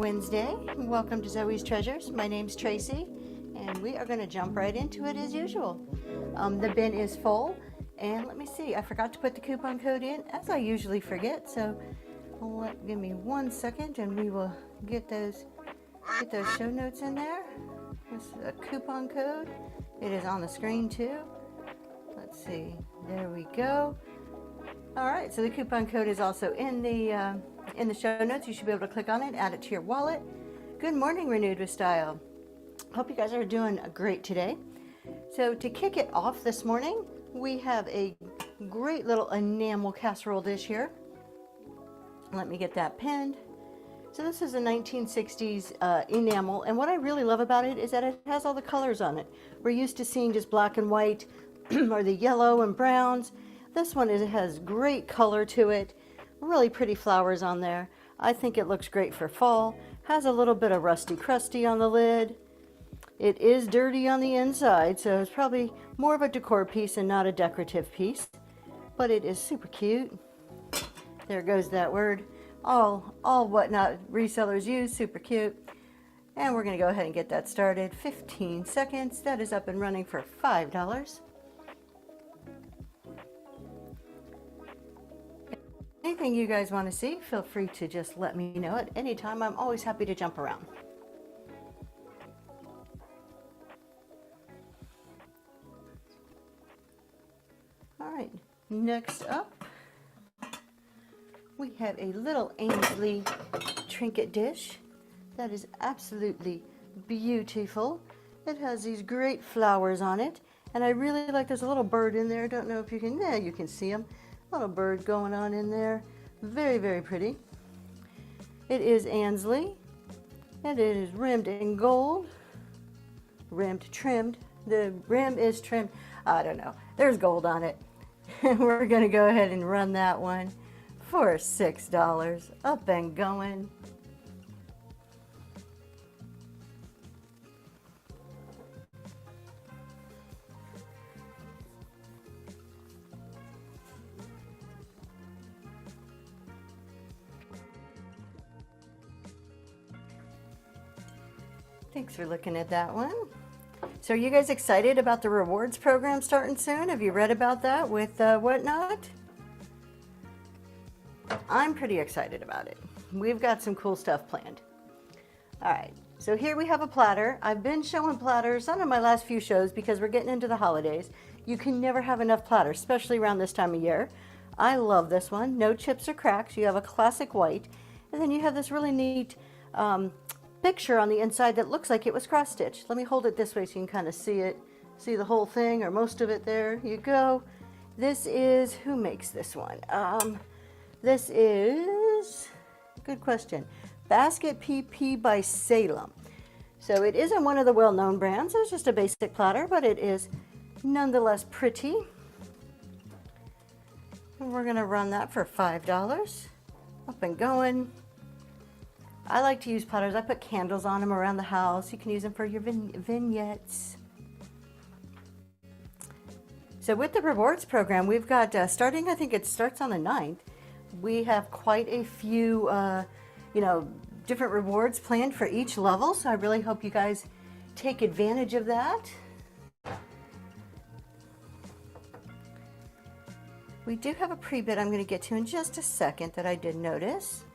Wednesday. Welcome to Zoe's Treasures. My name's Tracy, and we are going to jump right into it as usual. The bin is full, and let me see, I forgot to put the coupon code in, as I usually forget, so give me 1 second and we will get those show notes in there. This is a coupon code. It is on the screen too. Let's see, there we go. All right, so the coupon code is also in the show notes. You should be able to click on it, add it to your wallet. Good morning, Renewed with Style. Hope you guys are doing great today. So to kick it off this morning, we have a great little enamel casserole dish here. Let me get that pinned. So this is a 1960s enamel, and what I really love about it is that it has all the colors on it. We're used to seeing just black and white or the yellow and browns. This one has great color to it. Really pretty flowers on there. I think it looks great for fall. Has a little bit of rusty crusty on the lid. It is dirty on the inside, so it's probably more of a decor piece and not a decorative piece. But it is super cute. There goes that word. All whatnot resellers use, super cute. And we're going to go ahead and get that started. 15 seconds. That is up and running for $5. Anything you guys want to see, feel free to just let me know at any time. I'm always happy to jump around. All right, next up, we have a little Ainsley trinket dish that is absolutely beautiful. It has these great flowers on it, and I really like, there's a little bird in there. Don't know if you can, yeah, you can see him. Little bird going on in there. Very, very pretty. It is Ainsley, and it is rimmed in gold. Trimmed. The rim is trimmed. I don't know. There's gold on it. We're going to go ahead and run that one for $6. Up and going. Thanks for looking at that one. So are you guys excited about the rewards program starting soon? Have you read about that with whatnot? I'm pretty excited about it. We've got some cool stuff planned. All right, so here we have a platter. I've been showing platters on my last few shows because we're getting into the holidays. You can never have enough platters, especially around this time of year. I love this one. No chips or cracks. You have a classic white, and then you have this really neat picture on the inside that looks like it was cross-stitched. Let me hold it this way so you can kind of see it, see the whole thing or most of it. There you go. This is, who makes this one? This is, good question, Basket PP by Salem. So it isn't one of the well-known brands. It's just a basic platter, but it is nonetheless pretty. And we're gonna run that for $5. Up and going. I like to use platters. I put candles on them around the house. You can use them for your vignettes. So with the rewards program, we've got, starting, I think it starts on the 9th, we have quite a few, different rewards planned for each level. So I really hope you guys take advantage of that. We do have a pre-bid I'm going to get to in just a second that I did notice.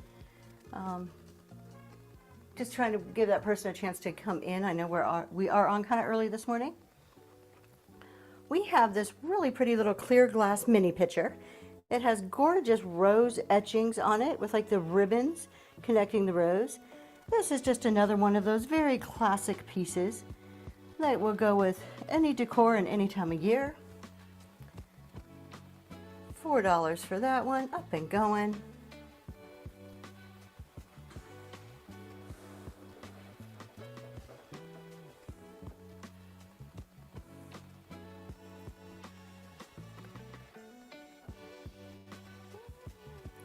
Just trying to give that person a chance to come in. I know we are on kind of early this morning. We have this really pretty little clear glass mini pitcher. It has gorgeous rose etchings on it with like the ribbons connecting the rose. This is just another one of those very classic pieces that will go with any decor and any time of year. $4 for that one. Up and going.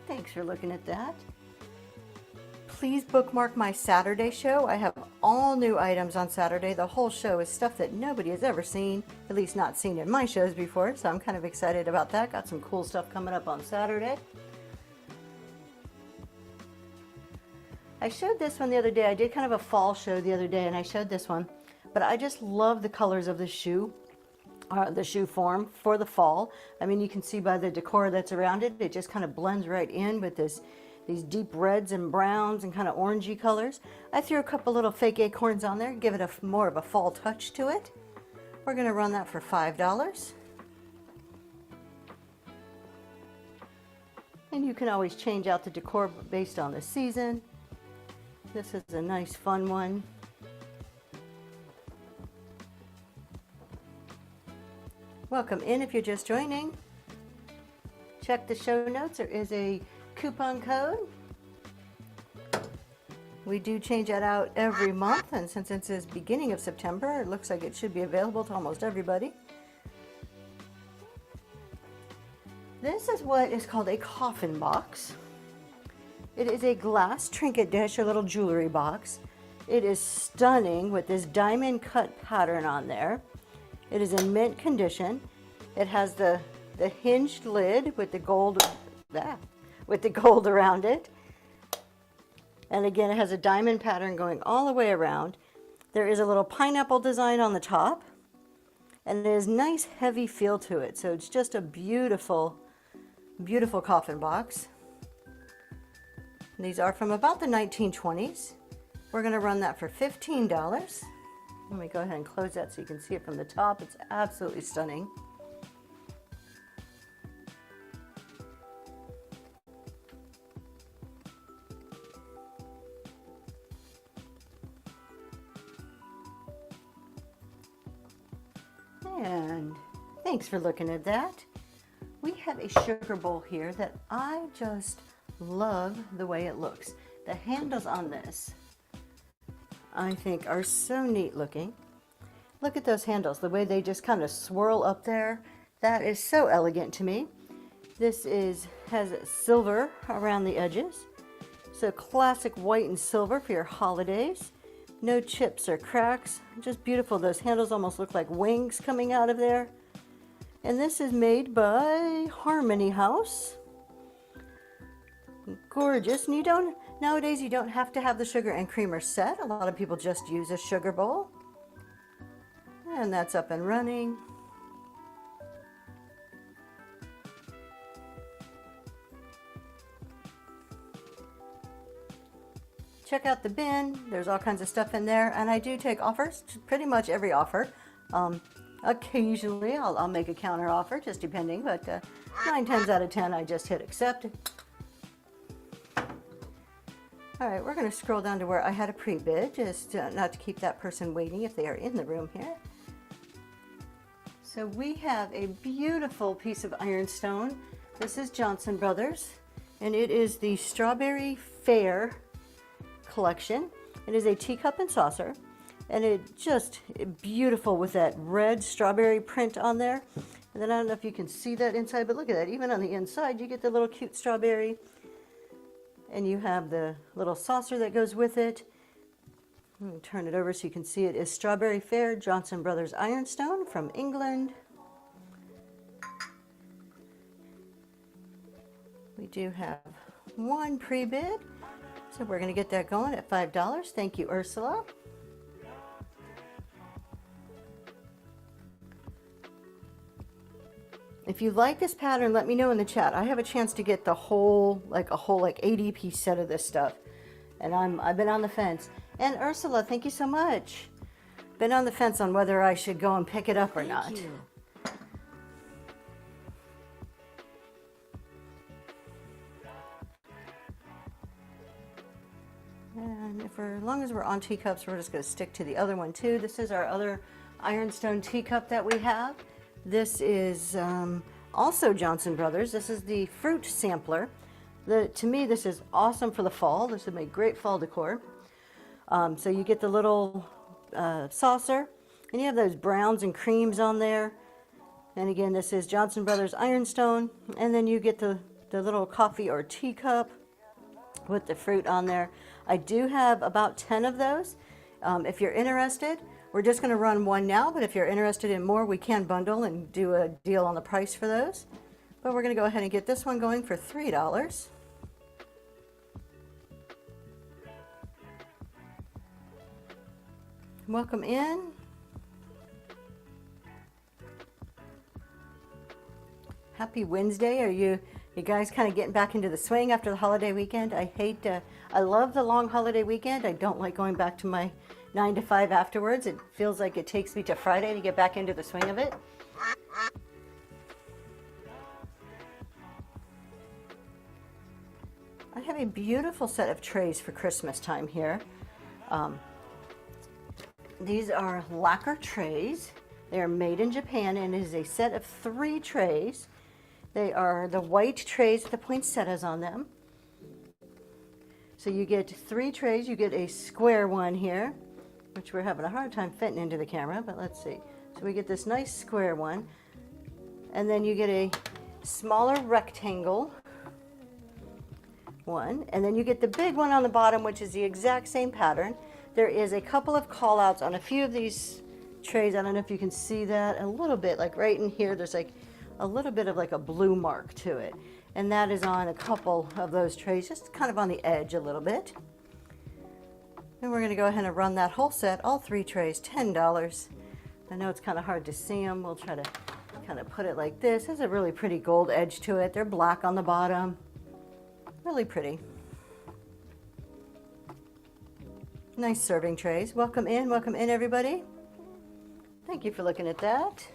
Thanks for looking at that. Please bookmark my Saturday show. I have all new items on Saturday. The whole show is stuff that nobody has ever seen, at least not seen in my shows before, so I'm kind of excited about that. Got some cool stuff coming up on Saturday. I showed this one the other day. I did kind of a fall show the other day and I showed this one, but I just love the colors of the shoe form for the fall. I mean, you can see by the decor that's around it, it just kind of blends right in with these deep reds and browns and kind of orangey colors. I threw a couple little fake acorns on there, give it more of a fall touch to it. We're going to run that for $5. And you can always change out the decor based on the season. This is a nice fun one. Welcome in if you're just joining. Check the show notes. There is a coupon code. We do change that out every month, and since it says beginning of September, it looks like it should be available to almost everybody. This is what is called a coffin box. It is a glass trinket dish, a little jewelry box. It is stunning with this diamond cut pattern on there. It is in mint condition. It has the hinged lid with the gold around it. And again, it has a diamond pattern going all the way around. There is a little pineapple design on the top. And it has nice heavy feel to it. So it's just a beautiful, beautiful coffin box. And these are from about the 1920s. We're going to run that for $15. Let me go ahead and close that so you can see it from the top. It's absolutely stunning. And thanks for looking at that. We have a sugar bowl here that I just love the way it looks. The handles on this I think are so neat looking. Look at those handles, the way they just kind of swirl up there. That is so elegant to me. This has silver around the edges. So classic white and silver for your holidays. No chips or cracks, just beautiful. Those handles almost look like wings coming out of there. And this is made by Harmony House. Gorgeous. And nowadays you don't have to have the sugar and creamer set. A lot of people just use a sugar bowl. And that's up and running. Check out the bin. There's all kinds of stuff in there, and I do take offers, pretty much every offer. Occasionally I'll make a counter offer, just depending, but 9 times out of 10 I just hit accept. All right, we're going to scroll down to where I had a pre-bid, just not to keep that person waiting if they are in the room here. So we have a beautiful piece of ironstone. This is Johnson Brothers, and it is the Strawberry Fair collection. It is a teacup and saucer, and it's just beautiful with that red strawberry print on there. And then I don't know if you can see that inside, but look at that. Even on the inside, you get the little cute strawberry. And you have the little saucer that goes with it. Let me turn it over so you can see it is Strawberry Fair Johnson Brothers Ironstone from England. We do have one pre-bid, so we're going to get that going at $5. Thank you, Ursula. If you like this pattern, let me know in the chat. I have a chance to get the whole 80-piece set of this stuff. And I've been on the fence. And Ursula, thank you so much. Been on the fence on whether I should go and pick it up or not. Thank you. And as long as we're on teacups, we're just going to stick to the other one too. This is our other ironstone teacup that we have. This is also Johnson Brothers. This is the fruit sampler. To me, this is awesome for the fall. This would make great fall decor. So you get the little saucer, and you have those browns and creams on there. And again, this is Johnson Brothers Ironstone. And then you get the little coffee or teacup with the fruit on there. I do have about 10 of those. If you're interested, we're just going to run one now, but if you're interested in more, we can bundle and do a deal on the price for those. But we're going to go ahead and get this one going for $3. Welcome in. Happy Wednesday. Are you guys kind of getting back into the swing after the holiday weekend? I love the long holiday weekend. I don't like going back to my 9 to 5 afterwards. It feels like it takes me to Friday to get back into the swing of it. I have a beautiful set of trays for Christmas time here. These are lacquer trays. They are made in Japan, and it is a set of 3 trays. They are the white trays with the poinsettias on them. So you get 3 trays. You get a square one here, which we're having a hard time fitting into the camera, but let's see. So we get this nice square one, and then you get a smaller rectangle one, and then you get the big one on the bottom, which is the exact same pattern. There is a couple of call outs on a few of these trays. I don't know if you can see that a little bit, like right in here there's like a little bit of like a blue mark to it, and that is on a couple of those trays, just kind of on the edge a little bit. And we're going to go ahead and run that whole set, all 3 trays, $10. I know it's kind of hard to see them. We'll try to kind of put it like this. There's a really pretty gold edge to it. They're black on the bottom. Really pretty. Nice serving trays. Welcome in everybody. Thank you for looking at that.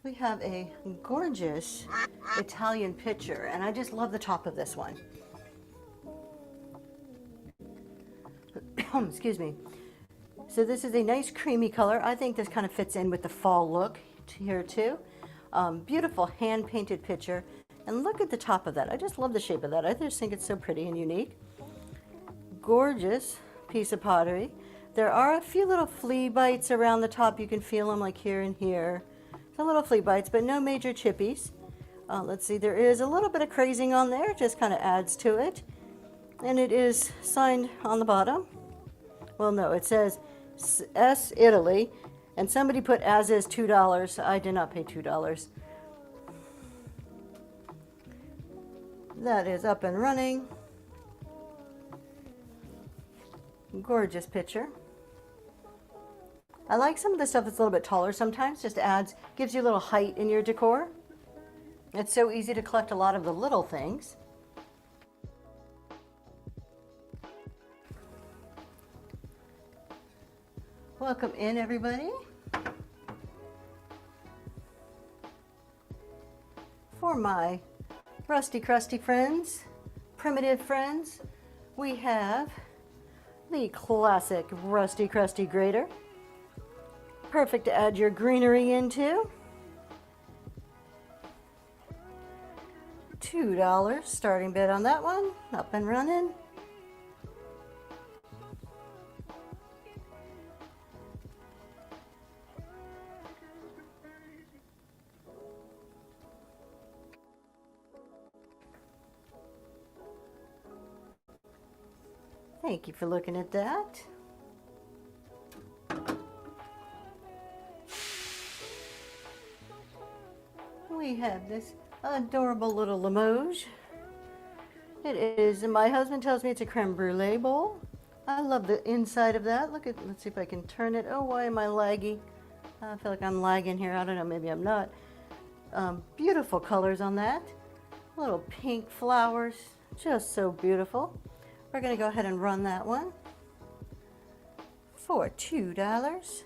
We have a gorgeous Italian pitcher, and I just love the top of this one. Excuse me. So this is a nice creamy color. I think this kind of fits in with the fall look here too. Beautiful hand-painted pitcher. And look at the top of that. I just love the shape of that. I just think it's so pretty and unique. Gorgeous piece of pottery. There are a few little flea bites around the top. You can feel them like here and here. Some little flea bites, but no major chippies. Let's see, there is a little bit of crazing on there. Just kind of adds to it. And it is signed on the bottom. Well, no, it says S Italy, and somebody put as is $2. I did not pay $2. That is up and running. Gorgeous picture. I like some of the stuff that's a little bit taller sometimes, just gives you a little height in your decor. It's so easy to collect a lot of the little things. Welcome in everybody. For my rusty crusty friends, primitive friends, we have the classic rusty crusty grater. Perfect to add your greenery into. $2 starting bid on that one, up and running. Thank you for looking at that. We have this adorable little Limoges. It is, and my husband tells me it's a creme brulee bowl. I love the inside of that. Let's see if I can turn it. Oh, why am I laggy? I feel like I'm lagging here. I don't know, maybe I'm not. Beautiful colors on that. Little pink flowers, just so beautiful. We're going to go ahead and run that one for $2.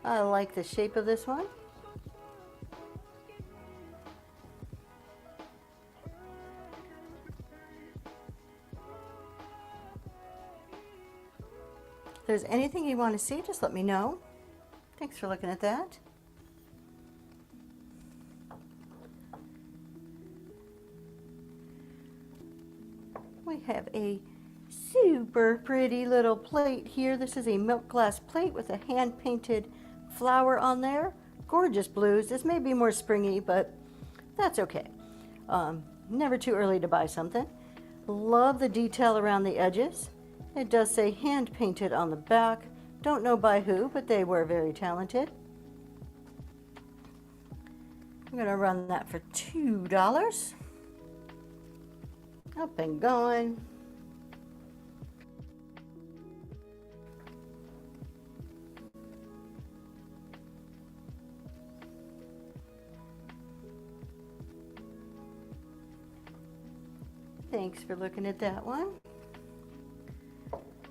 I like the shape of this one. If there's anything you want to see, just let me know. Thanks for looking at that. We have a super pretty little plate here. This is a milk glass plate with a hand-painted flower on there. Gorgeous blues. This may be more springy, but that's okay. Never too early to buy something. Love the detail around the edges. It does say hand-painted on the back. Don't know by who, but they were very talented. I'm going to run that for $2. Up and going. Thanks for looking at that one.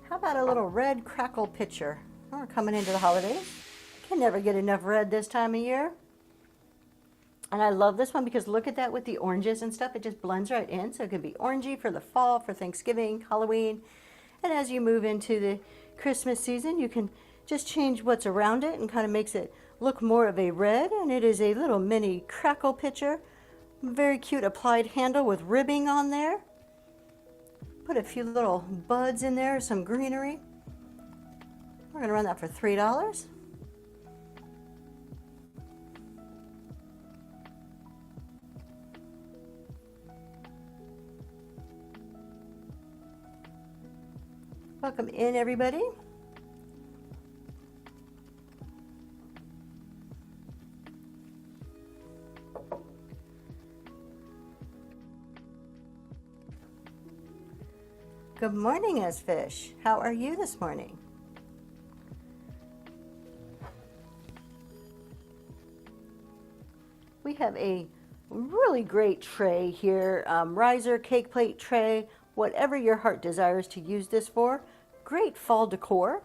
How about a little red crackle pitcher? We're coming into the holidays. Can never get enough red this time of year. And I love this one because look at that with the oranges and stuff. It just blends right in. So it can be orangey for the fall, for Thanksgiving, Halloween. And as you move into the Christmas season, you can just change what's around it and kind of makes it look more of a red. And it is a little mini crackle pitcher. Very cute applied handle with ribbing on there. Put a few little buds in there, some greenery. We're going to run that for $3. Welcome in, everybody. Good morning, Fish. How are you this morning? We have a really great tray here, riser, cake plate tray, whatever your heart desires to use this for. Great fall decor.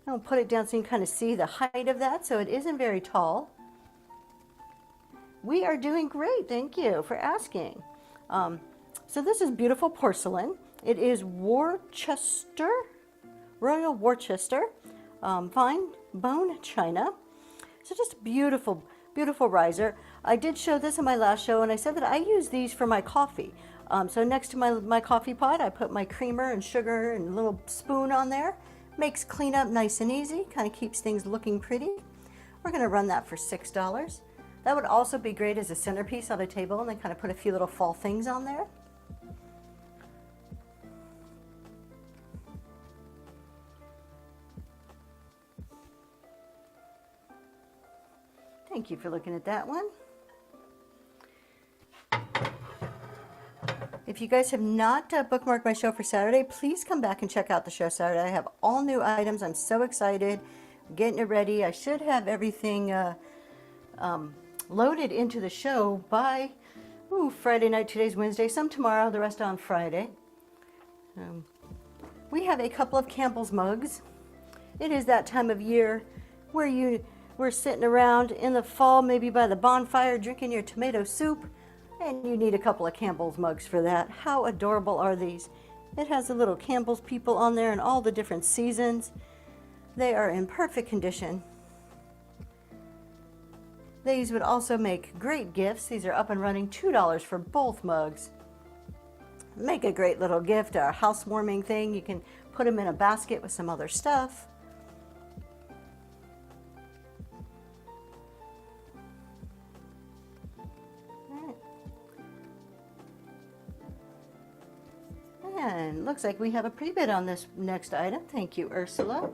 I'll put it down so you can kind of see the height of that, so it isn't very tall. We are doing great, thank you for asking. So this is beautiful porcelain. It is Worcester, Royal Worcester, fine bone china. So just beautiful, beautiful riser. I did show this in my last show, and I said that I use these for my coffee. So next to my coffee pot, I put my creamer and sugar and a little spoon on there. Makes cleanup nice and easy, kind of keeps things looking pretty. We're going to run that for $6. That would also be great as a centerpiece on a table, and then kind of put a few little fall things on there. Thank you for looking at that one. If you guys have not bookmarked my show for Saturday, please come back and check out the show Saturday. I have all new items. I'm so excited. I'm getting it ready. I should have everything loaded into the show by Friday night. Today's Wednesday. Some tomorrow, the rest on Friday. We have a couple of Campbell's mugs. It is that time of year where we're sitting around in the fall, maybe by the bonfire, drinking your tomato soup, and you need a couple of Campbell's mugs for that. How adorable are these? It has the little Campbell's people on there and all the different seasons. They are in perfect condition. These would also make great gifts. These are up and running, $2 for both mugs. Make a great little gift, a housewarming thing. You can put them in a basket with some other stuff. And looks like we have a pre-bid on this next item. Thank you, Ursula.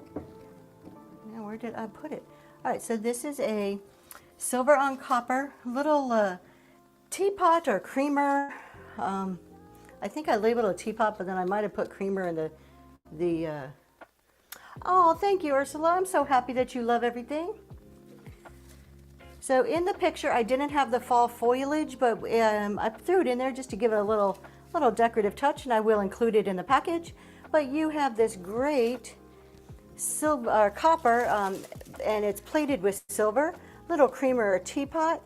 Now, where did I put it? All right, so this is a silver on copper little teapot or creamer. I think I labeled a teapot, but then I might have put creamer in the Oh, thank you, Ursula. I'm so happy that you love everything. So in the picture, I didn't have the fall foliage, but I threw it in there just to give it a little decorative touch, and I will include it in the package. But you have this great silver copper, and it's plated with silver, little creamer or teapot.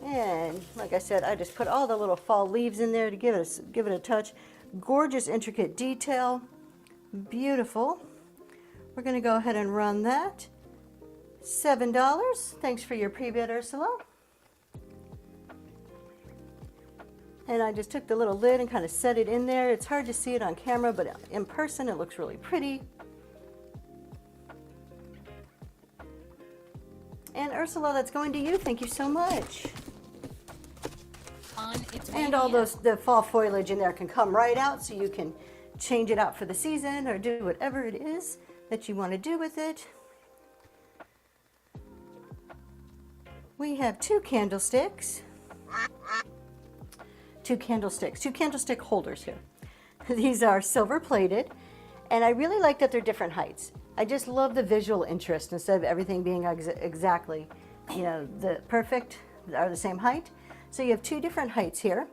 And like I said, I just put all the little fall leaves in there to give it a touch. Gorgeous, intricate detail. Beautiful. We're going to go ahead and run that. $7. Thanks for your pre-bid, Ursula. And I just took the little lid and kind of set it in there. It's hard to see it on camera, but in person it looks really pretty. And Ursula, that's going to you. Thank you so much. And all the fall foliage in there can come right out, so you can change it out for the season or do whatever it is that you want to do with it. We have two candlestick holders here. These are silver plated, and I really like that they're different heights. I just love the visual interest instead of everything being exactly, you know, the perfect are the same height. So you have two different heights here,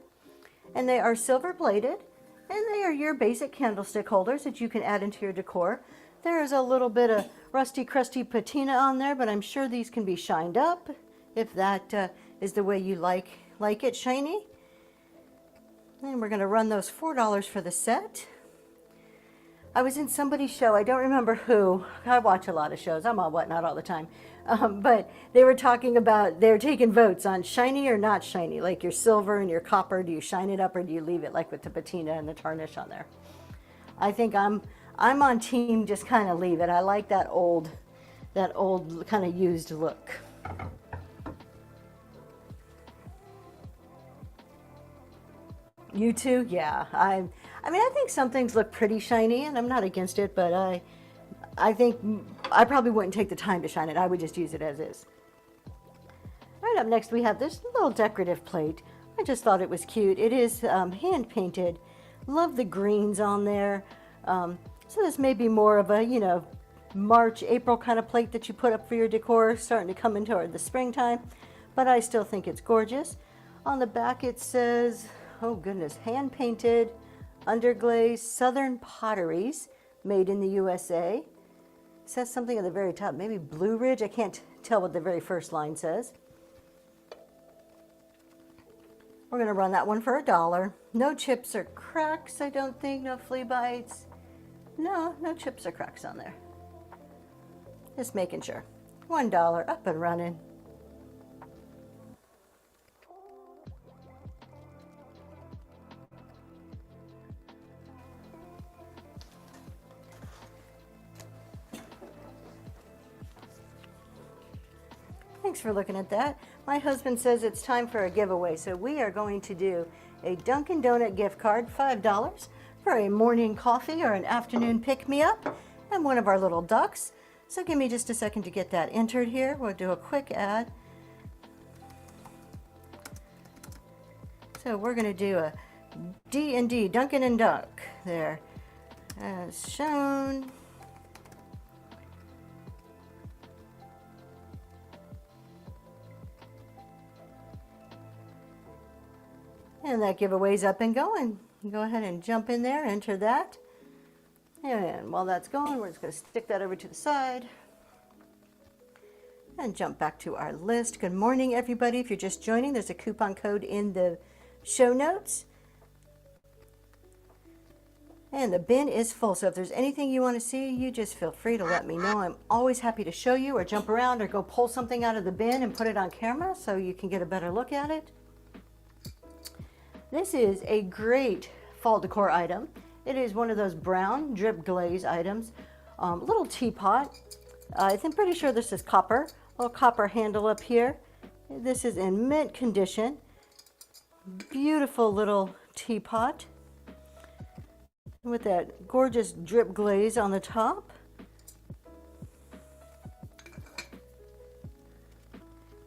and they are silver plated, and they are your basic candlestick holders that you can add into your decor. There is a little bit of rusty, crusty patina on there, but I'm sure these can be shined up if that is the way you like it shiny. And we're going to run those $4 for the set. I was in somebody's show, I don't remember who. I watch a lot of shows. I'm on Whatnot all the time. But they were talking about, they're taking votes on shiny or not shiny, like your silver and your copper. Do you shine it up or do you leave it like with the patina and the tarnish on there? I think I'm on team just kind of leave it. I like that old kind of used look. You too? Yeah. I mean, I think some things look pretty shiny, and I'm not against it, but I think I probably wouldn't take the time to shine it. I would just use it as is. Right, up next we have this little decorative plate. I just thought it was cute. It is hand painted. Love the greens on there. So this may be more of a, you know, March, April kind of plate that you put up for your decor, starting to come into the springtime, but I still think it's gorgeous. On the back it says, oh goodness, hand painted, underglazed Southern potteries made in the USA. It says something at the very top, maybe Blue Ridge. I can't tell what the very first line says. We're going to run that one for $1. No chips or cracks, I don't think. No flea bites. No chips or cracks on there. Just making sure. $1 up and running. Thanks for looking at that. My husband says it's time for a giveaway, so we are going to do a Dunkin' Donut gift card, $5, for a morning coffee or an afternoon pick-me-up, and one of our little ducks. So give me just a second to get that entered here. We'll do a quick ad. So we're going to do a D&D, Dunkin' and Duck, there, as shown. And that giveaway's up and going. Go ahead and jump in there, enter that. And while that's going, we're just going to stick that over to the side. And jump back to our list. Good morning, everybody. If you're just joining, there's a coupon code in the show notes. And the bin is full, so if there's anything you want to see, you just feel free to let me know. I'm always happy to show you or jump around or go pull something out of the bin and put it on camera so you can get a better look at it. This is a great fall decor item. It is one of those brown drip glaze items. Little teapot. I'm pretty sure this is copper. Little copper handle up here. This is in mint condition. Beautiful little teapot with that gorgeous drip glaze on the top.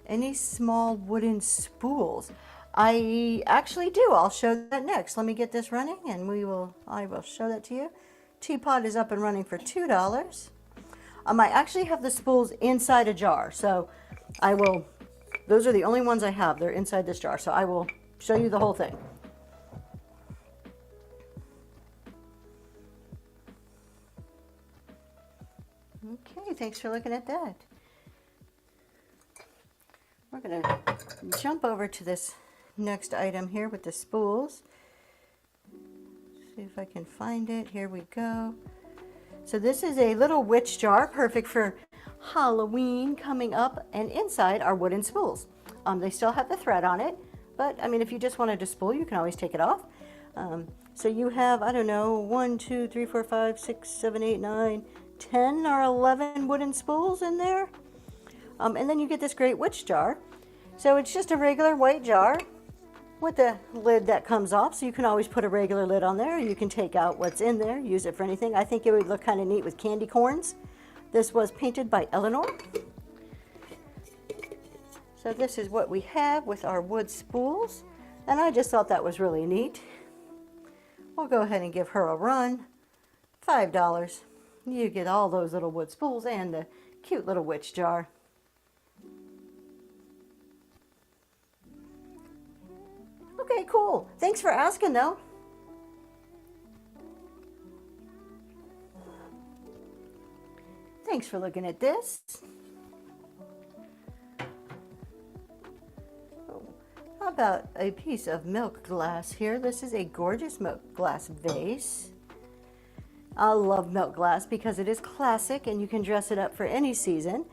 Any small wooden spools? I actually do. I'll show that next. Let me get this running and I will show that to you. Teapot is up and running for $2. I actually have the spools inside a jar, so those are the only ones I have. They're inside this jar, so I will show you the whole thing. Okay, thanks for looking at that. We're going to jump over to this next item here with the spools. See if I can find it. Here we go. So this is a little witch jar, perfect for Halloween coming up, and inside are wooden spools. They still have the thread on it, but I mean, if you just wanted to spool, you can always take it off. So you have, I don't know, 1, 2, 3, 4, 5, 6, 7, 8, 9, 10 or 11 wooden spools in there. And then you get this great witch jar. So it's just a regular white jar with the lid that comes off, so you can always put a regular lid on there. You can take out what's in there, use it for anything. I think it would look kind of neat with candy corns. This was painted by Eleanor. So this is what we have with our wood spools, and I just thought that was really neat. We'll go ahead and give her a run. $5. You get all those little wood spools and the cute little witch jar. Okay, cool. Thanks for asking though. Thanks for looking at this. How about a piece of milk glass here? This is a gorgeous milk glass vase. I love milk glass because it is classic and you can dress it up for any season.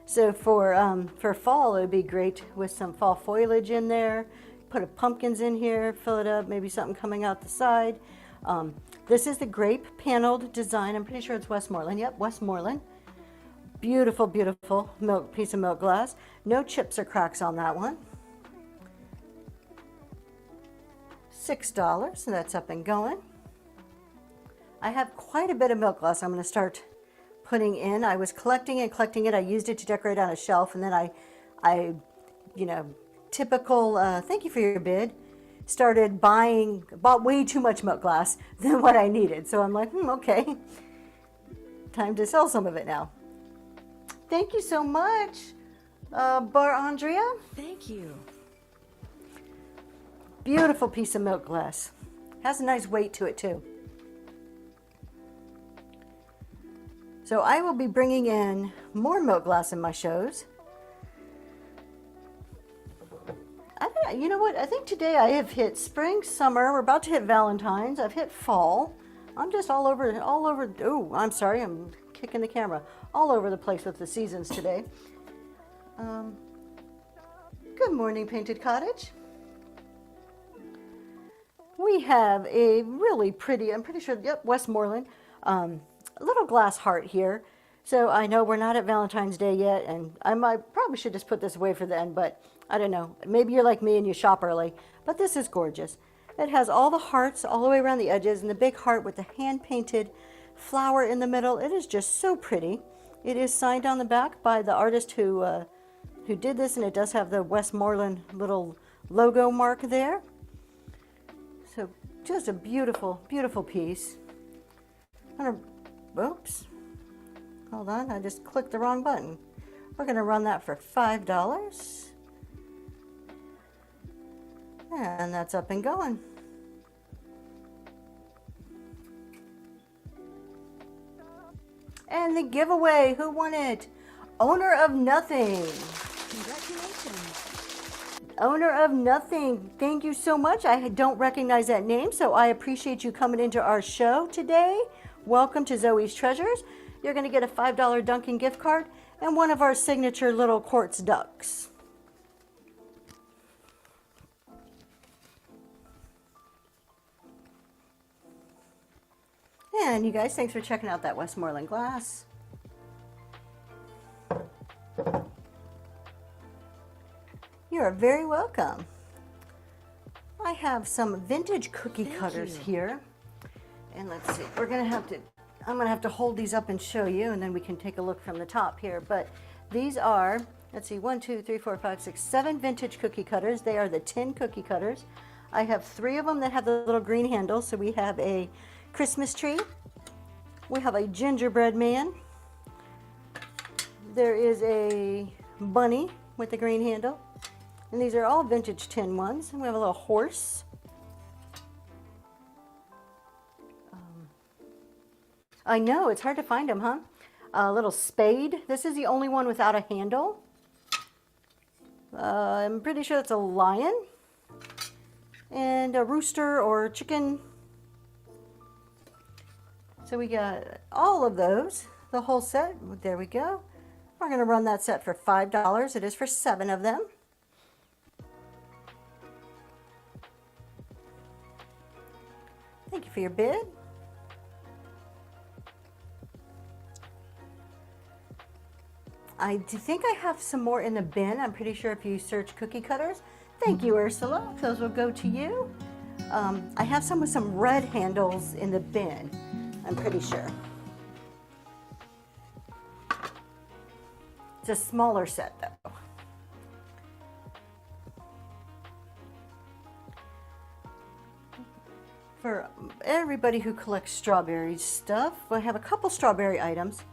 So for fall, it would be great with some fall foliage in there. Put a pumpkins in here, fill it up, maybe something coming out the side. This is the grape paneled design. I'm pretty sure it's Westmoreland. Yep, Westmoreland. Beautiful, beautiful piece of milk glass. No chips or cracks on that one. $6, so that's up and going. I have quite a bit of milk glass I'm going to start putting in. I was collecting it. I used it to decorate on a shelf, and then I you know, typical, thank you for your bid, bought way too much milk glass than what I needed. So I'm like, okay, time to sell some of it now. Thank you so much, Bar Andrea. Thank you. Beautiful piece of milk glass. Has a nice weight to it too. So I will be bringing in more milk glass in my shows. You know what? I think today I have hit spring, summer. We're about to hit Valentine's. I've hit fall. I'm just all over. Oh, I'm sorry. I'm kicking the camera. All over the place with the seasons today. Good morning, Painted Cottage. We have a really pretty, I'm pretty sure, yep, Westmoreland, little glass heart here. So I know we're not at Valentine's Day yet, and I probably should just put this away for then, but I don't know. Maybe you're like me and you shop early, but this is gorgeous. It has all the hearts all the way around the edges and the big heart with the hand-painted flower in the middle. It is just so pretty. It is signed on the back by the artist who did this, and it does have the Westmoreland little logo mark there. So just a beautiful, beautiful piece. Oops. Hold on, I just clicked the wrong button. We're going to run that for $5. And that's up and going. And the giveaway, who won it? Owner of Nothing. Congratulations. Owner of Nothing, thank you so much. I don't recognize that name, so I appreciate you coming into our show today. Welcome to Zoe's Treasures. You're going to get a $5 Dunkin' gift card and one of our signature little quartz ducks. And you guys, thanks for checking out that Westmoreland glass. You are very welcome. I have some vintage cookie cutters here. And let's see, I'm gonna have to hold these up and show you, and then we can take a look from the top here. But these are, let's see, 1, 2, 3, 4, 5, 6, 7 vintage cookie cutters. They are the tin cookie cutters. I have 3 of them that have the little green handles. So we have a Christmas tree. We have a gingerbread man. There is a bunny with the green handle. And these are all vintage tin ones. And we have a little horse. I know, it's hard to find them, huh? A little spade. This is the only one without a handle. I'm pretty sure it's a lion. And a rooster or chicken. So we got all of those, the whole set. There we go. We're going to run that set for $5. It is for 7 of them. Thank you for your bid. I think I have some more in the bin. I'm pretty sure if you search cookie cutters. Thank you, Ursula. Those will go to you. I have some with some red handles in the bin. I'm pretty sure. It's a smaller set though. For everybody who collects strawberry stuff, I have a couple strawberry items.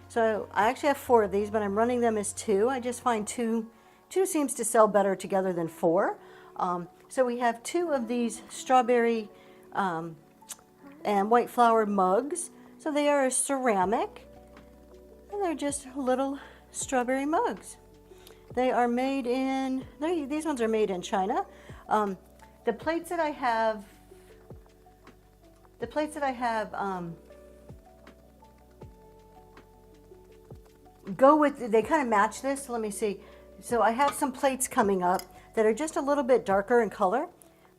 So I actually have 4 of these, but I'm running them as 2. I just find two seems to sell better together than 4. So we have 2 of these strawberry and white flower mugs. So they are a ceramic, and they're just little strawberry mugs. They are made in, these ones are made in China. The plates that I have, go with, they kind of match this. Let me see. So I have some plates coming up that are just a little bit darker in color,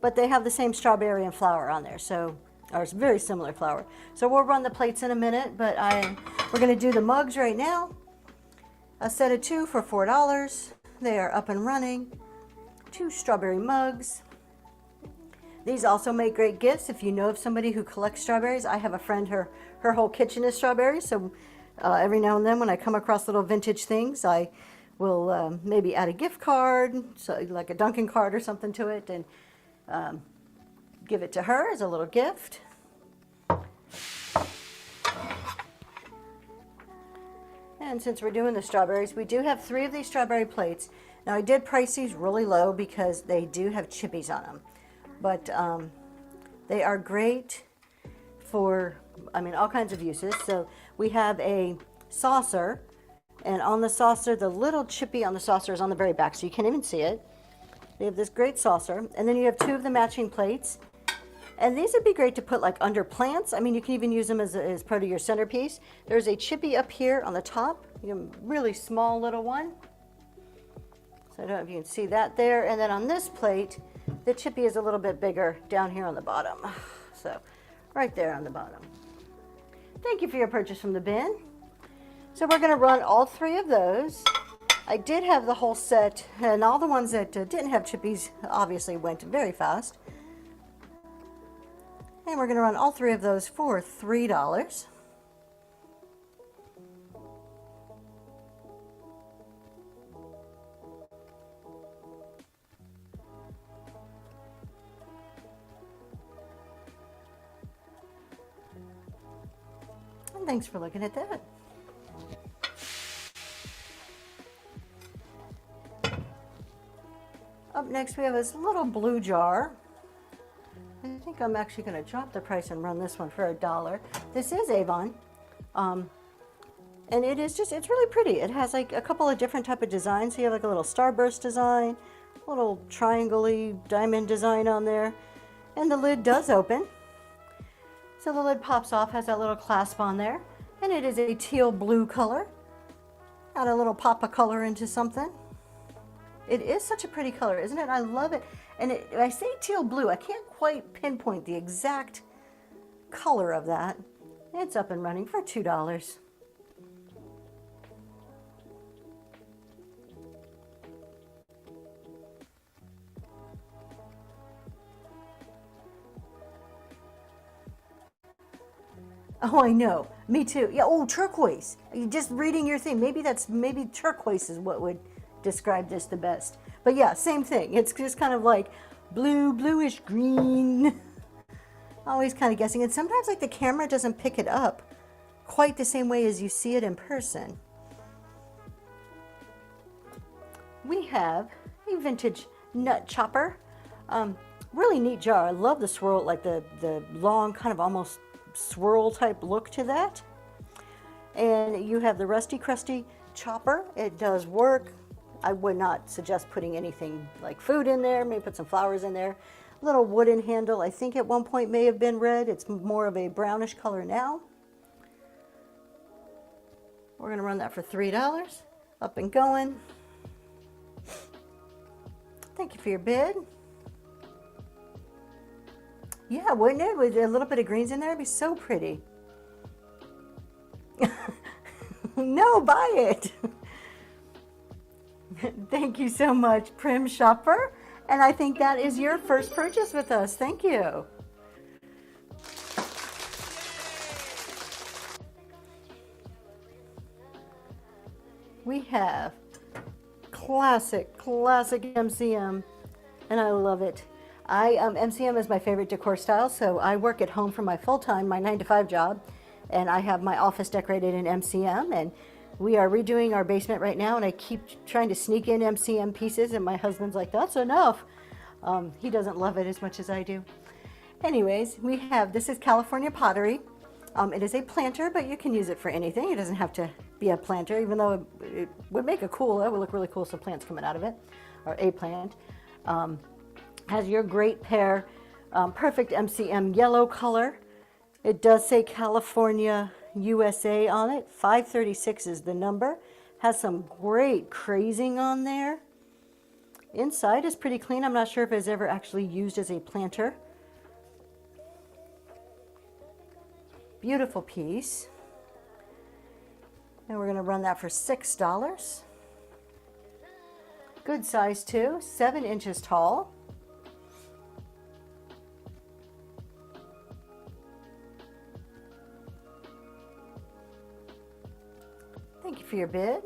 but they have the same strawberry and flower on there. So, or it's very similar flower. So we'll run the plates in a minute, but we're going to do the mugs right now. A set of 2 for $4. They are up and running. 2 strawberry mugs. These also make great gifts if you know of somebody who collects strawberries. I have a friend, her whole kitchen is strawberries, so every now and then when I come across little vintage things, I will maybe add a gift card, so like a Dunkin' card or something to it, and give it to her as a little gift. And since we're doing the strawberries, we do have 3 of these strawberry plates. Now I did price these really low because they do have chippies on them. But they are great for, all kinds of uses. So we have a saucer, and on the saucer, the little chippy on the saucer is on the very back, so you can't even see it. We have this great saucer, and then you have 2 of the matching plates. And these would be great to put like under plants. You can even use them as part of your centerpiece. There's a chippy up here on the top, really small little one. So I don't know if you can see that there. And then on this plate, the chippy is a little bit bigger down here on the bottom. So right there on the bottom. Thank you for your purchase from the bin. So we're going to run all 3 of those. I did have the whole set, and all the ones that didn't have chippies obviously went very fast. And we're going to run all 3 of those for $3. And thanks for looking at that. Up next we have this little blue jar. I think I'm actually going to drop the price and run this one for $1. This is Avon. And it is just, it's really pretty. It has like a couple of different type of designs. So you have like a little starburst design, a little triangle-y diamond design on there. And the lid does open. So the lid pops off, has that little clasp on there. And it is a teal blue color. Add a little pop of color into something. It is such a pretty color, isn't it? I love it. And I say teal blue, I can't quite pinpoint the exact color of that. It's up and running for $2. Oh, I know. Me too. Yeah. Oh, turquoise. You're just reading your thing. Maybe turquoise is what would describe this the best. But yeah, same thing. It's just kind of like bluish green. Always kind of guessing. And sometimes like the camera doesn't pick it up quite the same way as you see it in person. We have a vintage nut chopper. Really neat jar. I love the swirl, like the long kind of almost swirl type look to that. And you have the rusty crusty chopper. It does work. I would not suggest putting anything like food in there. Maybe put some flowers in there. Little wooden handle. I think at one point may have been red. It's more of a brownish color now. We're going to run that for $3. Up and going. Thank you for your bid. Yeah, wouldn't it? With a little bit of greens in there, it'd be so pretty. No, buy it. Thank you so much, Prim Shopper. And I think that is your first purchase with us. Thank you. We have classic MCM, and I love it. MCM is my favorite decor style, so I work at home for my full-time, my 9-to-5 job, and I have my office decorated in MCM, and we are redoing our basement right now, and I keep trying to sneak in MCM pieces, and my husband's like, that's enough. He doesn't love it as much as I do. Anyways, this is California pottery. It is a planter, but you can use it for anything. It doesn't have to be a planter, even though it would make that would look really cool, some plants coming out of it, or a plant. Has your great pear, perfect MCM yellow color. It does say California, USA on it. 536 is the number. Has some great crazing on there. Inside is pretty clean. I'm not sure if it's ever actually used as a planter. Beautiful piece. And we're going to run that for $6. Good size too, 7 inches tall. Thank you for your bid.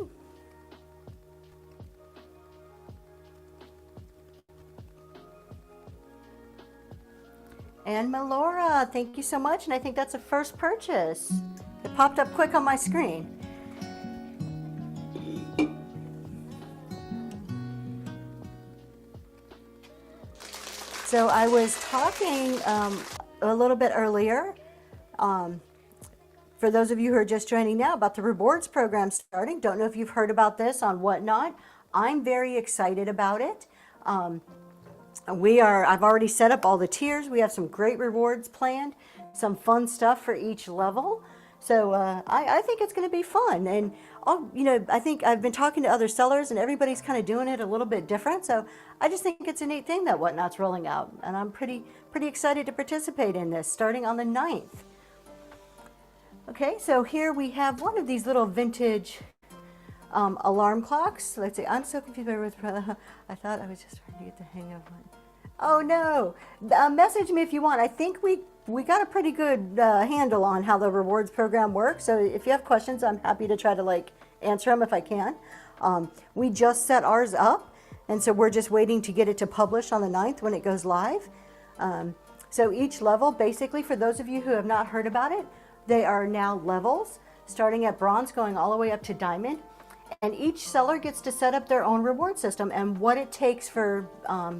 And Melora, thank you so much. And I think that's a first purchase. It popped up quick on my screen. So I was talking a little bit earlier, for those of you who are just joining now, about the rewards program starting. Don't know if you've heard about this on Whatnot. I'm very excited about it. I've already set up all the tiers. We have some great rewards planned, some fun stuff for each level. So I think it's going to be fun. And I think I've been talking to other sellers, and everybody's kind of doing it a little bit different. So I just think it's a neat thing that Whatnot's rolling out, and I'm pretty excited to participate in this, starting on the 9th. Okay, so here we have one of these little vintage alarm clocks. Let's see. I'm so confused by I thought I was just trying to get the hang of one. Oh no! Message me if you want. I think we got a pretty good handle on how the rewards program works. So if you have questions, I'm happy to try to answer them if I can. We just set ours up, and so we're just waiting to get it to publish on the 9th when it goes live. So each level, basically, for those of you who have not heard about it, they are now levels, starting at bronze, going all the way up to diamond. And each seller gets to set up their own reward system and what it takes for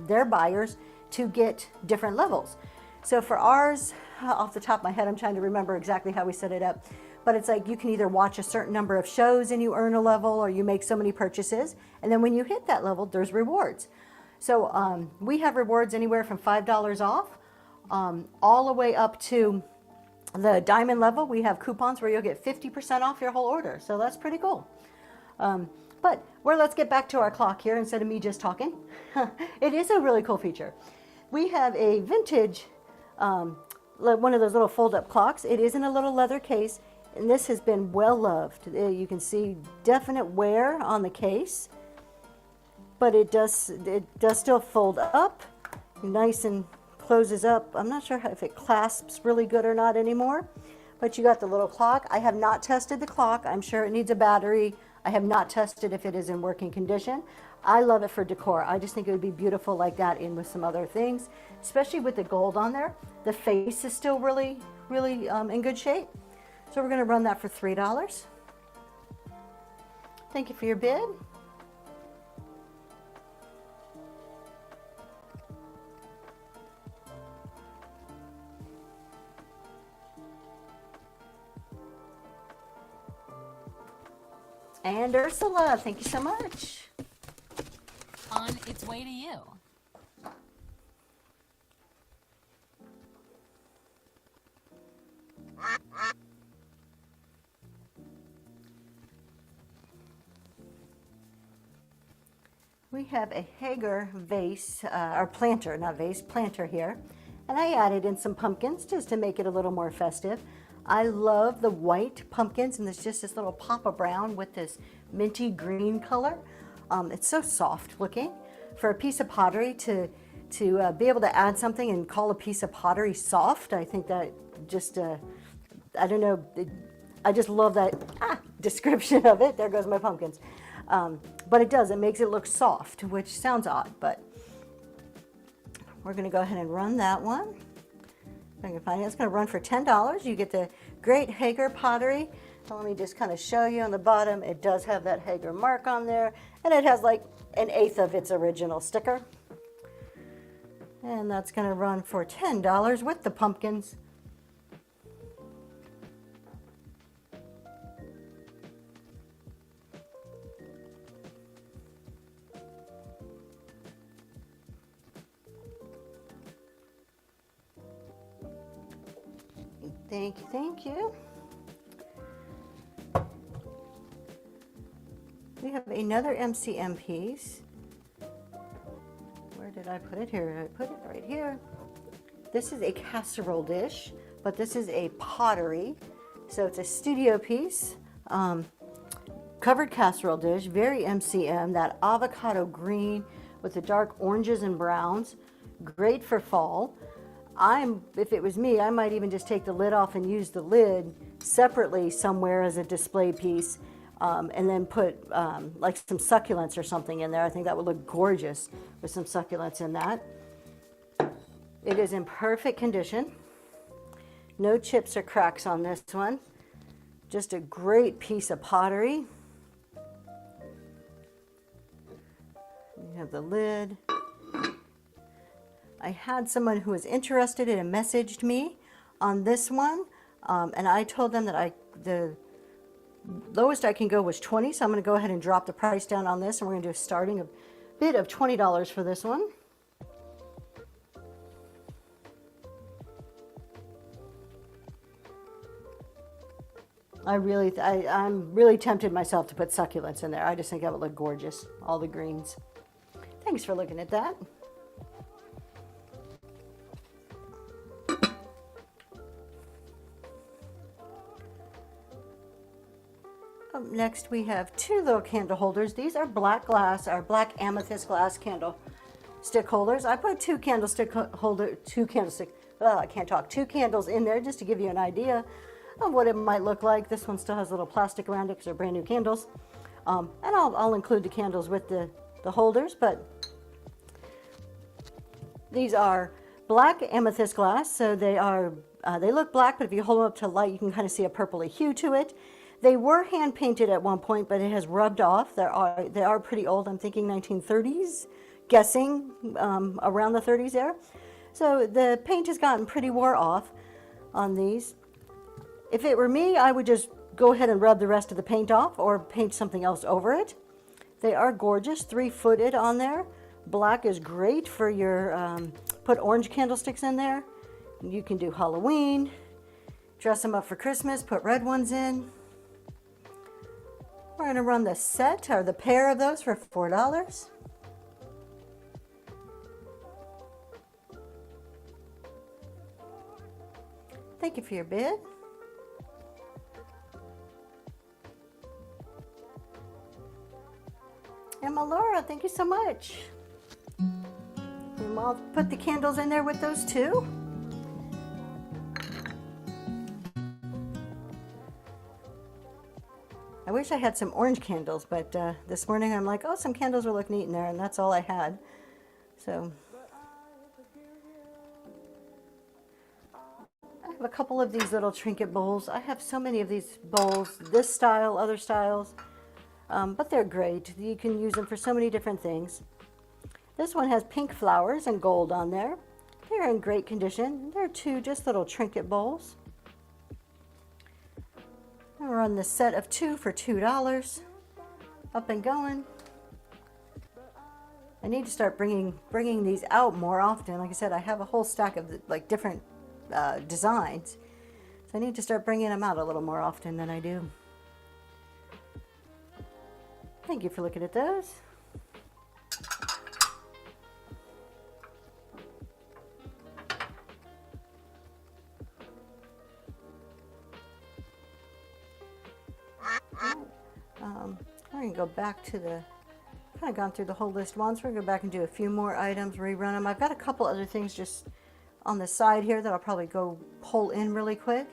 their buyers to get different levels. So for ours, off the top of my head, I'm trying to remember exactly how we set it up, but it's like you can either watch a certain number of shows and you earn a level, or you make so many purchases, and then when you hit that level, there's rewards. So we have rewards anywhere from $5 off all the way up to the diamond level. We have coupons where you'll get 50% off your whole order, so that's pretty cool. Let's get back to our clock here instead of me just talking. It is a really cool feature. We have a vintage, one of those little fold-up clocks. It is in a little leather case, and this has been well loved. You can see definite wear on the case, but it does still fold up, nice, and closes up. I'm not sure if it clasps really good or not anymore, but you got the little clock. I have not tested the clock. I'm sure it needs a battery. I have not tested if it is in working condition. I love it for decor. I just think it would be beautiful like that in with some other things, especially with the gold on there. The face is still really in good shape. So we're going to run that for $3. Thank you for your bid. And Ursula, thank you so much. On its way to you. We have a Hager vase, or planter, not vase, planter here. And I added in some pumpkins just to make it a little more festive. I love the white pumpkins, and there's just this little pop of brown with this minty green color. It's so soft looking. For a piece of pottery to be able to add something and call a piece of pottery soft, I think that just, I don't know, I just love that description of it. There goes my pumpkins. But it makes it look soft, which sounds odd, but we're going to go ahead and run that one. If I can find it, it's going to run for $10. You get the great Hager pottery. So let me just kind of show you on the bottom. It does have that Hager mark on there, and it has like 1/8 of its original sticker. And that's going to run for $10 with the pumpkins. Thank you, thank you. We have another MCM piece. Where did I put it? Here, I put it right here. This is a casserole dish, but this is a pottery. So it's a studio piece, covered casserole dish, very MCM, that avocado green with the dark oranges and browns. Great for fall. If it was me, I might even just take the lid off and use the lid separately somewhere as a display piece, and then put like some succulents or something in there. I think that would look gorgeous with some succulents in that. It is in perfect condition. No chips or cracks on this one. Just a great piece of pottery. You have the lid. I had someone who was interested and messaged me on this one, and I told them that the lowest I can go was 20, so I'm going to go ahead and drop the price down on this, and we're going to do a starting bid of $20 for this one. I'm really tempted myself to put succulents in there. I just think that would look gorgeous, all the greens. Thanks for looking at that. Up next we have two little candle holders. These are black glass, or black amethyst glass candle stick holders. I put two candles in there just to give you an idea of what it might look like. This one still has a little plastic around it because they're brand new candles. And I'll include the candles with the holders, but these are black amethyst glass, so they look black, but if you hold them up to light, you can kind of see a purpley hue to it. They were hand painted at one point, but it has rubbed off. They are pretty old. I'm thinking 1930s, guessing around the 30s there. So the paint has gotten pretty wore off on these. If it were me, I would just go ahead and rub the rest of the paint off or paint something else over it. They are gorgeous, 3-footed on there. Black is great for your, put orange candlesticks in there. You can do Halloween, dress them up for Christmas, put red ones in. We're going to run the set, or the pair of those, for $4. Thank you for your bid. Emma Laura, thank you so much. And I'll put the candles in there with those too. I wish I had some orange candles, but this morning I'm like, oh, some candles will look neat in there, and that's all I had. So I have a couple of these little trinket bowls. I have so many of these bowls, this style, other styles, but they're great. You can use them for so many different things. This one has pink flowers and gold on there. They're in great condition. They're two just little trinket bowls. We're on the set of 2 for $2. Up and going. I need to start bringing these out more often. Like I said, I have a whole stack of like different designs. So I need to start bringing them out a little more often than I do. Thank you for looking at those. We're going to go back to kind of gone through the whole list once. We're going to go back and do a few more items, rerun them. I've got a couple other things just on the side here that I'll probably go pull in really quick.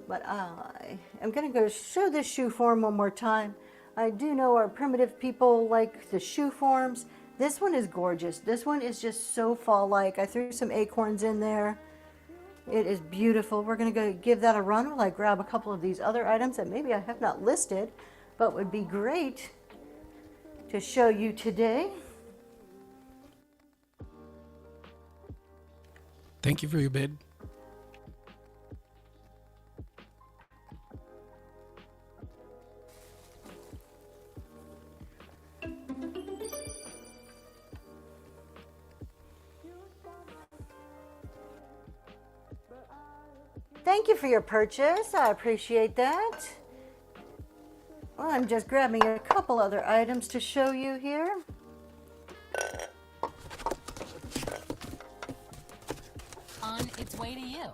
But I am going to go show this shoe form one more time. I do know our primitive people like the shoe forms, This one is gorgeous. This one is just so fall-like. I threw some acorns in there. It is beautiful. We're going to go give that a run while I grab a couple of these other items that maybe I have not listed, but would be great to show you today. Thank you for your bid. Thank you for your purchase. I appreciate that. Well, I'm just grabbing a couple other items to show you here. On its way to you.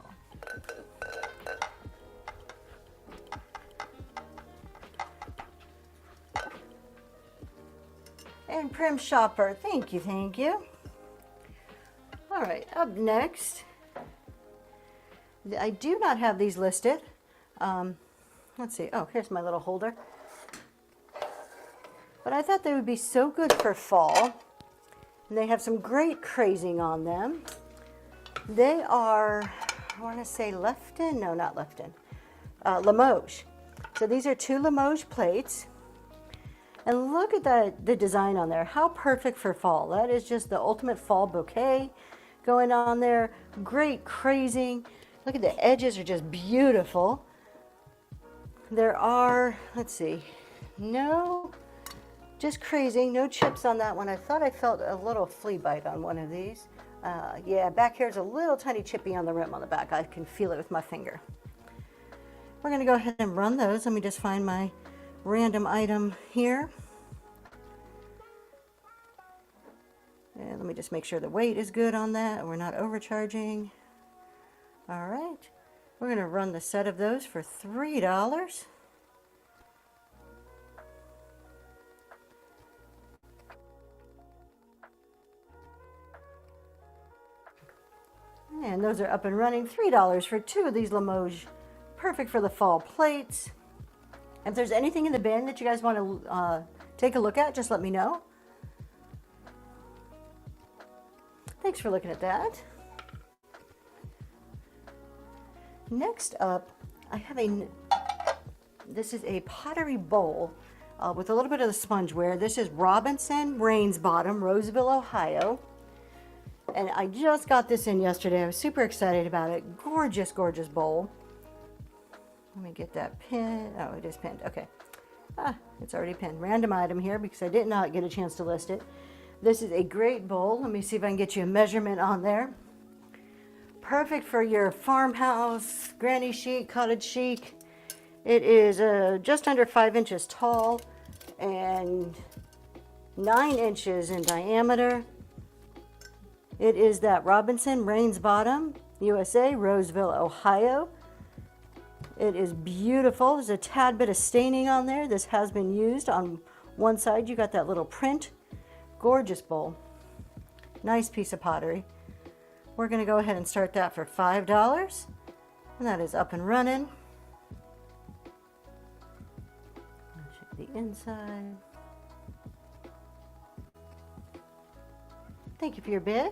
And Prim Shopper, thank you, thank you. All right, up next, I do not have these listed. Let's see, oh, here's my little holder. But I thought they would be so good for fall. And they have some great crazing on them. They are, I want to say Lefton, no, not Lefton, Limoges. So these are 2 Limoges plates. And look at the design on there. How perfect for fall. That is just the ultimate fall bouquet going on there. Great crazing. Look at the edges are just beautiful. There are, let's see, just crazing, no chips on that one. I thought I felt a little flea bite on one of these. Yeah, back here is a little tiny chippy on the rim on the back. I can feel it with my finger. We're going to go ahead and run those. Let me just find my random item here. And let me just make sure the weight is good on that and we're not overcharging. All right, we're going to run the set of those for $3. And those are up and running. $3 for 2 of these Limoges. Perfect for the fall plates. If there's anything in the bin that you guys want to take a look at, just let me know. Thanks for looking at that. Next up, I have this is a pottery bowl with a little bit of the spongeware. This is Robinson Rains Bottom, Roseville, Ohio. And I just got this in yesterday. I was super excited about it. Gorgeous, gorgeous bowl. Let me get that pin. Oh, it is pinned. Okay. It's already pinned. Random item here because I did not get a chance to list it. This is a great bowl. Let me see if I can get you a measurement on there. Perfect for your farmhouse, granny chic, cottage chic. It is just under 5 inches tall and 9 inches in diameter. It is that Robinson Rains Bottom, USA, Roseville, Ohio. It is beautiful. There's a tad bit of staining on there. This has been used. On one side, you got that little print. Gorgeous bowl. Nice piece of pottery. We're going to go ahead and start that for $5. And that is up and running. Check the inside. Thank you for your bid.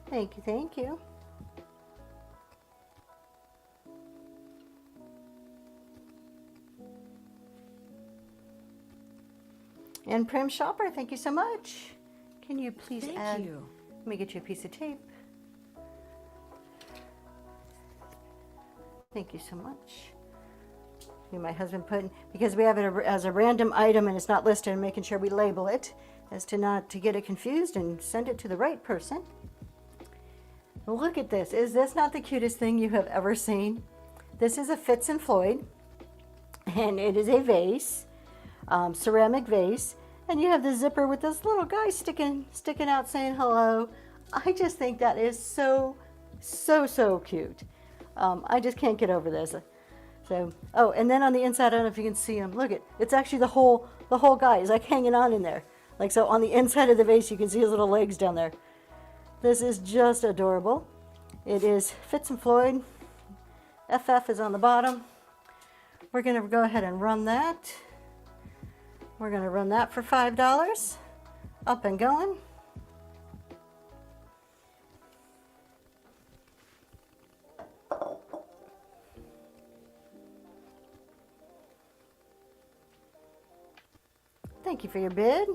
Thank you, thank you. And Prim Shopper, thank you so much. Can you please add? you. Let me get you a piece of tape. Thank you so much. My husband put, because we have it as a random item and it's not listed, and making sure we label it as to not to get it confused and send it to the right person. Look at this. Is this not the cutest thing you have ever seen? This is a Fitz and Floyd, and it is a vase, ceramic vase, and you have the zipper with this little guy sticking out saying hello. I just think that is so cute. I just can't get over this. So, oh, and then on the inside, I don't know if you can see him. Look it's actually the whole guy is like hanging on in there. Like, so on the inside of the vase, you can see his little legs down there. This is just adorable. It is Fitz and Floyd, FF is on the bottom. We're going to go ahead and run that. We're going to run that for $5. Up and going. Thank you for your bid.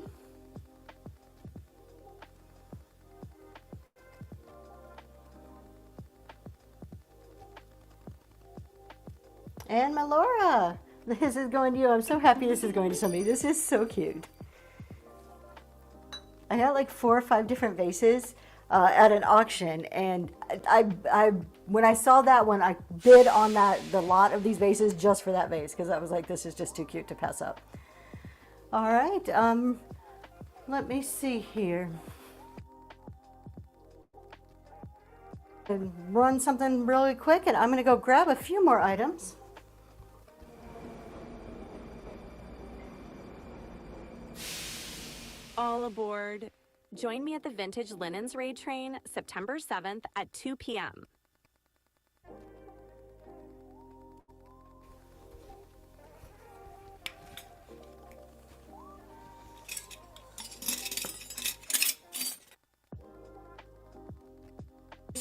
And Melora, this is going to you. I'm so happy this is going to somebody. This is so cute. I got like 4 or 5 different vases at an auction, and I when I saw that one, I bid on the lot of these vases just for that vase, because I was like, this is just too cute to pass up. All right, let me see here. And run something really quick, and I'm going to go grab a few more items. All aboard. Join me at the Vintage Linens Raid Train September 7th at 2 p.m.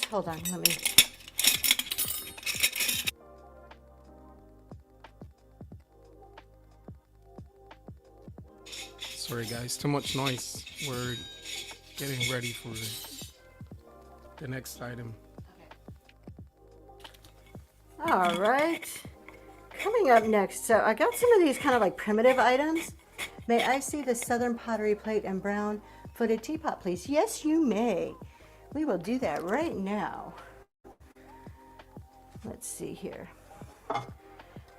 Hold on, let me. Sorry guys, too much noise. We're getting ready for the next item. All right, coming up next, so I got some of these kind of like primitive items. May I see the Southern pottery plate and brown footed teapot, please? Yes, you may. We will do that right now. Let's see here.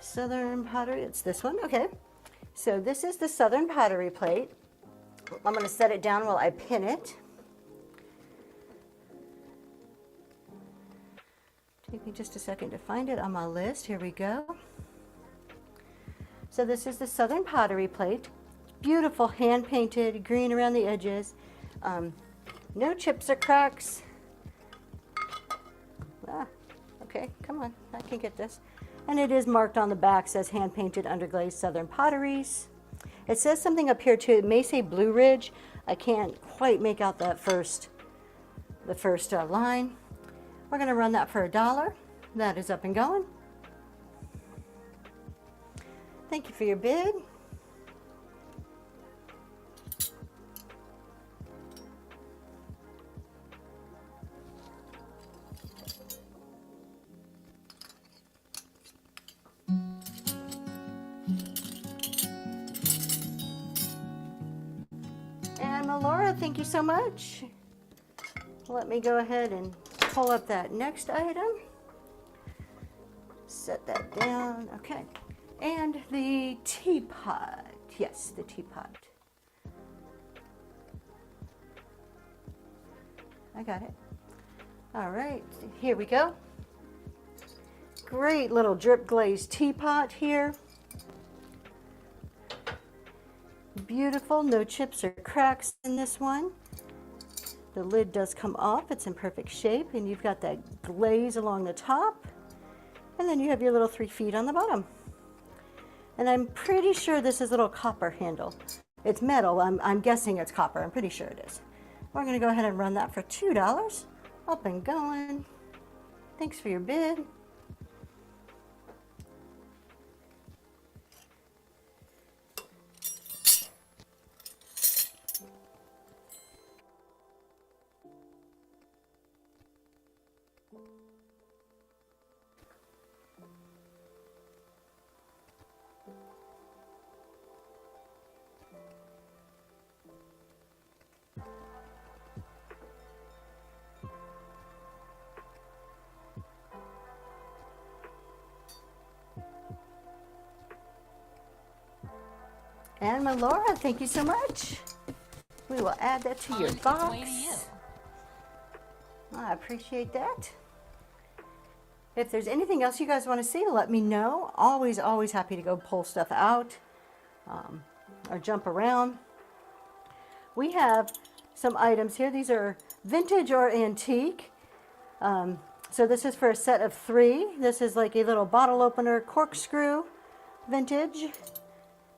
Southern pottery, it's this one, okay. So this is the Southern pottery plate. I'm going to set it down while I pin it. Take me just a second to find it on my list. Here we go. So this is the Southern pottery plate. Beautiful hand painted, green around the edges. No chips or cracks. Okay, come on, I can get this. And it is marked on the back, says hand painted underglazed Southern potteries. It says something up here too. It may say Blue Ridge. I can't quite make out that the first line. We're going to run that for $1. That is up and going. Thank you for your bid. And Melora, thank you so much. Let me go ahead and pull up that next item. Set that down. Okay. And the teapot. Yes, the teapot. I got it. All right, here we go. Great little drip glazed teapot here. Beautiful, no chips or cracks in this one. The lid does come off, it's in perfect shape, and you've got that glaze along the top, and then you have your little 3 feet on the bottom. And I'm pretty sure this is a little copper handle. It's metal, I'm guessing it's copper, I'm pretty sure it is. We're gonna go ahead and run that for $2. Up and going. Thanks for your bid. And Melora, thank you so much. We will add that to your box. On its way to you. I appreciate that. If there's anything else you guys want to see, let me know. Always, always happy to go pull stuff out or jump around. We have some items here. These are vintage or antique. So this is for a set of 3. This is like a little bottle opener corkscrew vintage.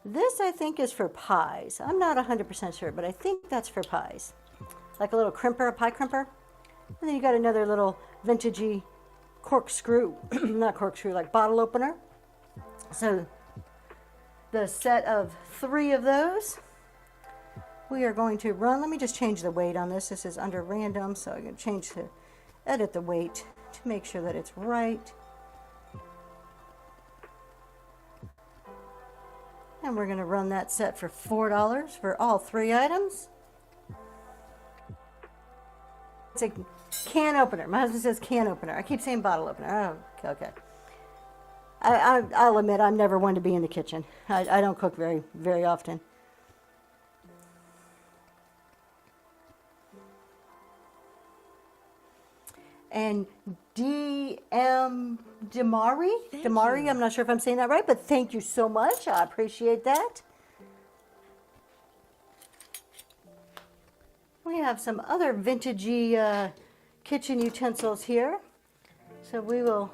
This I think is for pies. I'm not 100% sure, but I think that's for pies. Like a little crimper, a pie crimper. And then you got another little vintagey corkscrew, not corkscrew, like bottle opener. So the set of 3 of those, we are going to run. Let me just change the weight on this. This is under random, so I'm going to change to edit the weight to make sure that it's right. And we're going to run that set for $4 for all 3 items. It's a can opener. My husband says can opener. I keep saying bottle opener. Oh, okay. I'll admit I'm never one to be in the kitchen. I don't cook very often. And D.M. Damari, I'm not sure if I'm saying that right, but thank you so much. I appreciate that. We have some other vintagey kitchen utensils here. So we will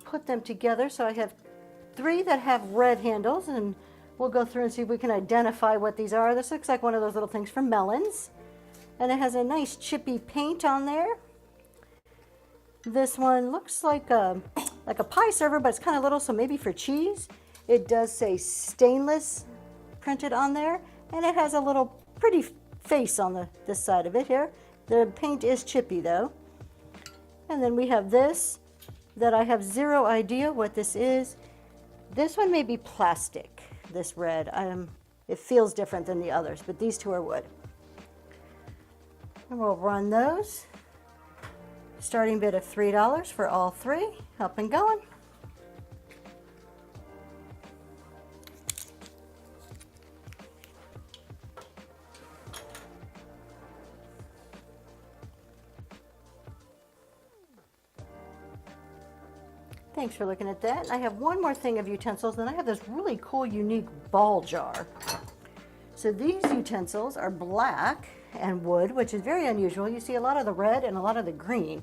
put them together. So I have 3 that have red handles, and we'll go through and see if we can identify what these are. This looks like one of those little things for melons. And it has a nice chippy paint on there. This one looks like a pie server, but it's kind of little, so maybe for cheese. It does say stainless printed on there, and it has a little pretty face on this side of it here. The paint is chippy though. And then we have this that I have 0 idea what this is. This one may be plastic, this red. It feels different than the others, but these 2 are wood. And we'll run those. Starting bid of $3 for all 3. Up and going. Thanks for looking at that. I have one more thing of utensils, then I have this really cool, unique ball jar. So these utensils are black and wood, which is very unusual. You see a lot of the red and a lot of the green.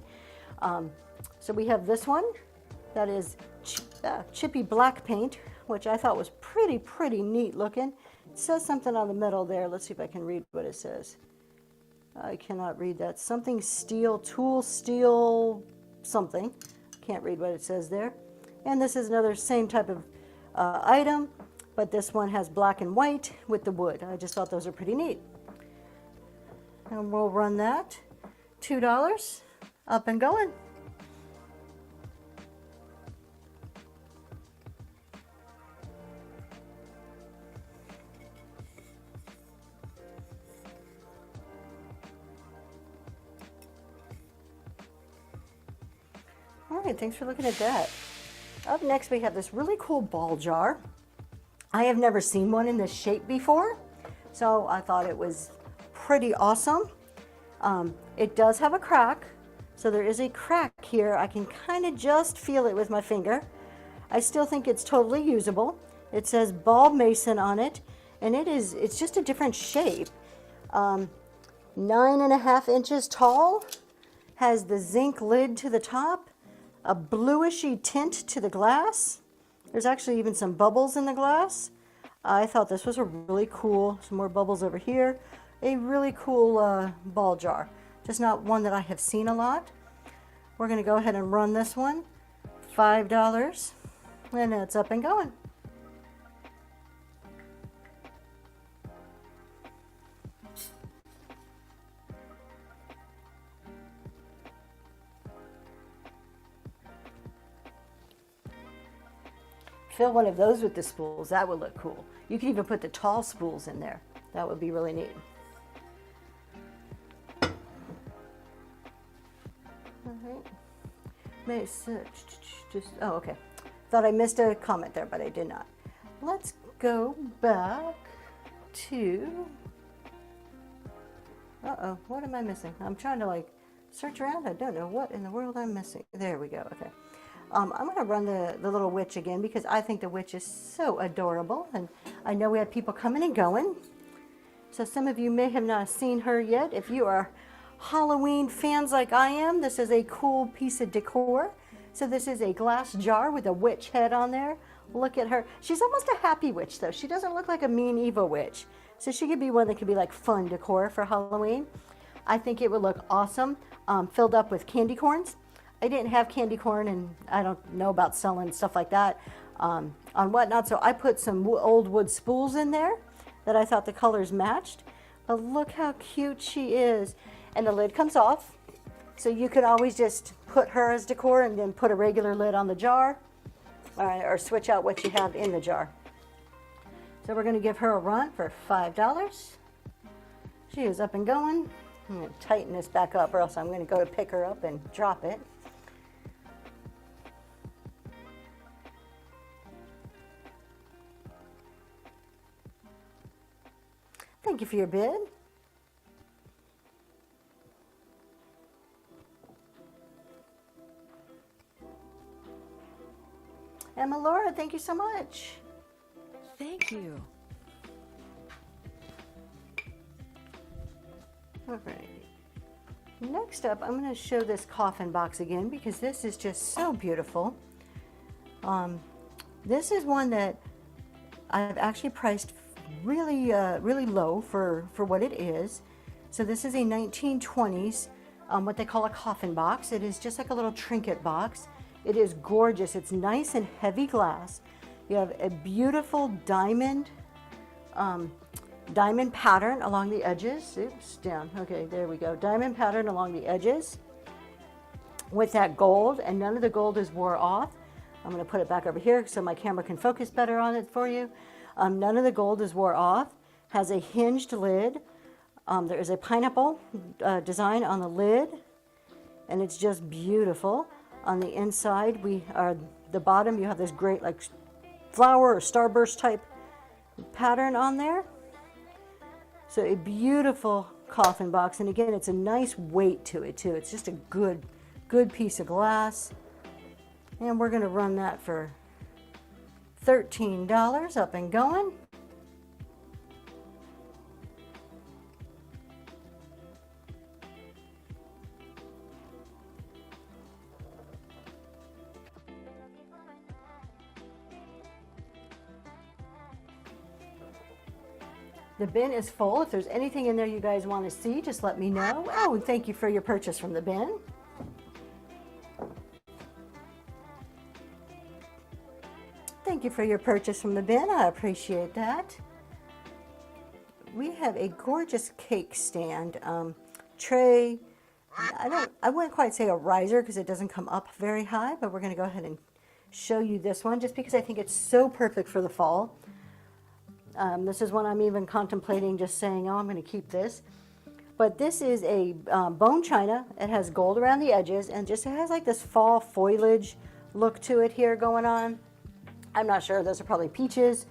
So we have this one that is chippy black paint, which I thought was pretty neat looking. It says something on the middle there. Let's see if I can read what it says. I cannot read that. Something steel, tool steel, something. Can't read what it says there. And this is another same type of item, but this one has black and white with the wood. I just thought those are pretty neat. And we'll run that. $2. Up and going. All right, thanks for looking at that. Up next, we have this really cool ball jar. I have never seen one in this shape before, so I thought it was pretty awesome. It does have a crack, so there is a crack here. I can kind of just feel it with my finger. I still think it's totally usable. It says ball mason on it, and it's just a different shape. 9.5 inches tall, has the zinc lid to the top, a bluishy tint to the glass. There's actually even some bubbles in the glass. I thought this was a really cool, some more bubbles over here, a really cool ball jar. Just not one that I have seen a lot. We're gonna go ahead and run this one, $5, and it's up and going. Fill one of those with the spools. That would look cool. You could even put the tall spools in there. That would be really neat. All right. Oh, okay. Thought I missed a comment there, but I did not. Let's go back to... Uh-oh, what am I missing? I'm trying to like search around. I don't know what in the world I'm missing. There we go, okay. I'm going to run the little witch again because I think the witch is so adorable, and I know we had people coming and going. So some of you may have not seen her yet. If you are Halloween fans like I am, this is a cool piece of decor. So this is a glass jar with a witch head on there. Look at her. She's almost a happy witch though. She doesn't look like a mean evil witch. So she could be one that could be like fun decor for Halloween. I think it would look awesome, filled up with candy corns. I didn't have candy corn, and I don't know about selling stuff like that on whatnot. So I put some old wood spools in there that I thought the colors matched. But look how cute she is. And the lid comes off. So you could always just put her as decor and then put a regular lid on the jar, or switch out what you have in the jar. So we're going to give her a run for $5. She is up and going. I'm going to tighten this back up, or else I'm going to go to pick her up and drop it. Thank you for your bid. Emma Laura, thank you so much. Thank you. All right. Next up, I'm going to show this coffin box again because this is just so beautiful. This is one that I've actually priced really, really low for what it is. So this is a 1920s, what they call a coffin box. It is just like a little trinket box. It is gorgeous. It's nice and heavy glass. You have a beautiful diamond pattern along the edges. Oops, down. Okay, there we go. Diamond pattern along the edges with that gold, and none of the gold is wore off. I'm going to put it back over here so my camera can focus better on it for you. None of the gold is wore off. Has a hinged lid. There is a pineapple design on the lid, and it's just beautiful. On the inside, the bottom, you have this great like flower or starburst type pattern on there. So a beautiful coffin box, and again, it's a nice weight to it too. It's just a good piece of glass, and we're going to run that for $13, up and going. The bin is full. If there's anything in there you guys want to see, just let me know. Oh, and thank you for your purchase from the bin. Thank you for your purchase from the bin. I appreciate that. We have a gorgeous cake stand tray. I wouldn't quite say a riser because it doesn't come up very high, but we're going to go ahead and show you this one just because I think it's so perfect for the fall. This is one I'm even contemplating just saying, oh, I'm going to keep this. But this is a bone china. It has gold around the edges and just it has like this fall foliage look to it here going on. I'm not sure. Those are probably peaches.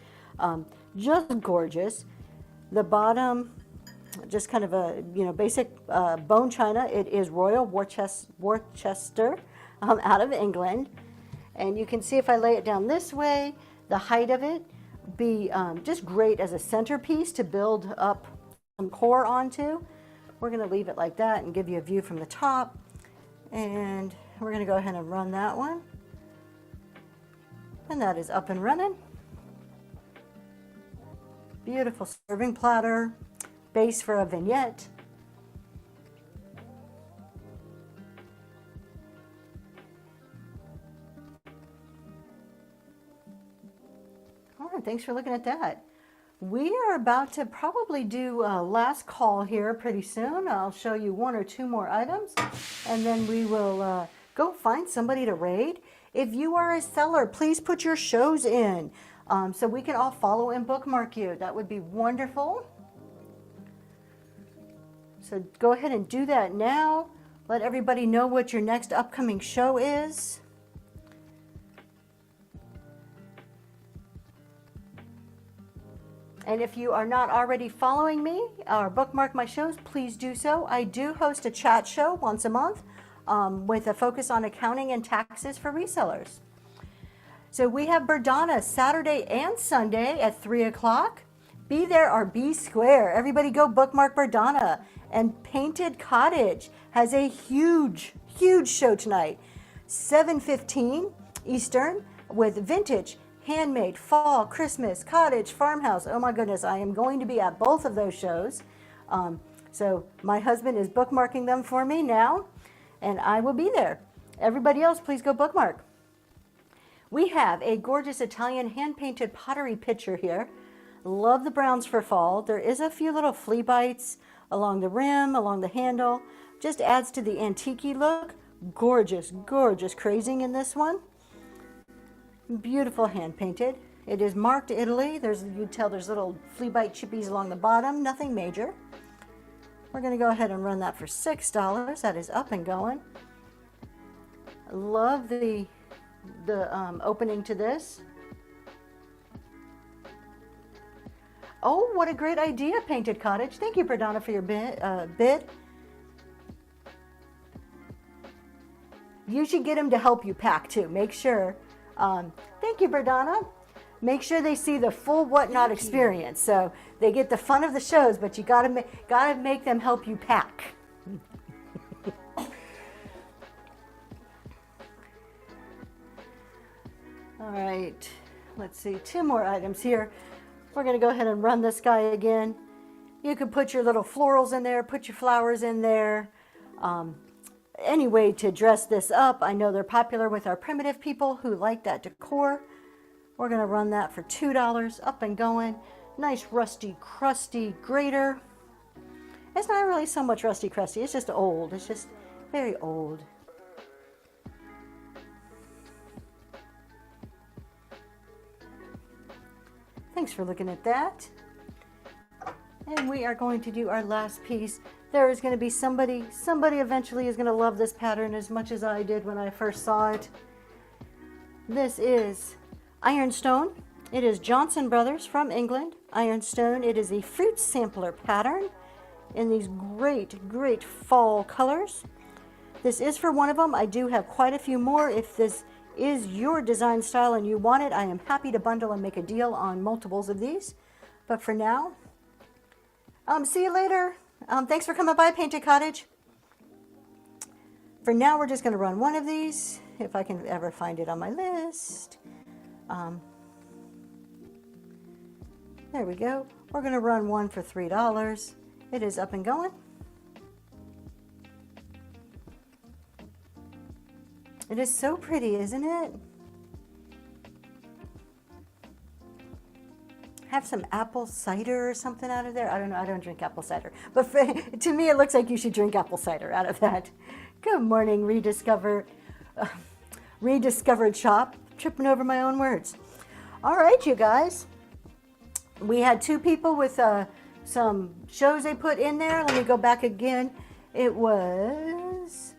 Just gorgeous. The bottom, just kind of a basic bone china. It is Royal Worcester out of England. And you can see if I lay it down this way, the height of it be just great as a centerpiece to build up some core onto. We're going to leave it like that and give you a view from the top. And we're going to go ahead and run that one. And that is up and running. Beautiful serving platter, base for a vignette. All right, thanks for looking at that. We are about to probably do a last call here pretty soon. I'll show you one or two more items, and then we will go find somebody to raid. If you are a seller, please put your shows in so we can all follow and bookmark you. That would be wonderful. So go ahead and do that now. Let everybody know what your next upcoming show is. And if you are not already following me or bookmark my shows, please do so. I do host a chat show once a month with a focus on accounting and taxes for resellers. So we have Berdana Saturday and Sunday at 3 o'clock. Be there or be square. Everybody go bookmark Berdana. And Painted Cottage has a huge, huge show tonight. 7:15 Eastern with vintage, handmade, fall, Christmas, cottage, farmhouse. Oh my goodness, I am going to be at both of those shows. So my husband is bookmarking them for me now, and I will be there. Everybody else, please go bookmark. We have a gorgeous Italian hand-painted pottery pitcher here. Love the browns for fall. There is a few little flea bites along the rim, along the handle. Just adds to the antique-y look. Gorgeous, gorgeous crazing in this one. Beautiful hand-painted. It is marked Italy. You tell there's little flea bite chippies along the bottom. Nothing major. We're going to go ahead and run that for $6. That is up and going. Love the opening to this. Oh, what a great idea, Painted Cottage. Thank you, Berdana, for your bid. You should get them to help you pack, too. Make sure. Thank you, Berdana. Make sure they see the full whatnot experience. So they get the fun of the shows, but you gotta make them help you pack. All right, let's see, 2 more items here. We're gonna go ahead and run this guy again. You can put your little florals in there, put your flowers in there. Any way to dress this up. I know they're popular with our primitive people who like that decor. We're gonna run that for $2, up and going. Nice rusty, crusty grater. It's not really so much rusty, crusty, it's just old. It's just very old. Thanks for looking at that. And we are going to do our last piece. There is going to be somebody eventually is going to love this pattern as much as I did when I first saw it. This is Ironstone. It is Johnson Brothers from England. Ironstone. It is a fruit sampler pattern in these great, great fall colors. This is for one of them. I do have quite a few more. If this is your design style and you want it, I am happy to bundle and make a deal on multiples of these. But for now, see you later. Thanks for coming by, Painted Cottage. For now, we're just going to run one of these, if I can ever find it on my list. There we go. We're going to run one for $3. It is up and going. It is so pretty, isn't it? Have some apple cider or something out of there. I don't know. I don't drink apple cider. But to me, it looks like you should drink apple cider out of that. Good morning, rediscovered shop. Tripping over my own words. All right, you guys. We had 2 people with some shows they put in there. Let me go back again. It was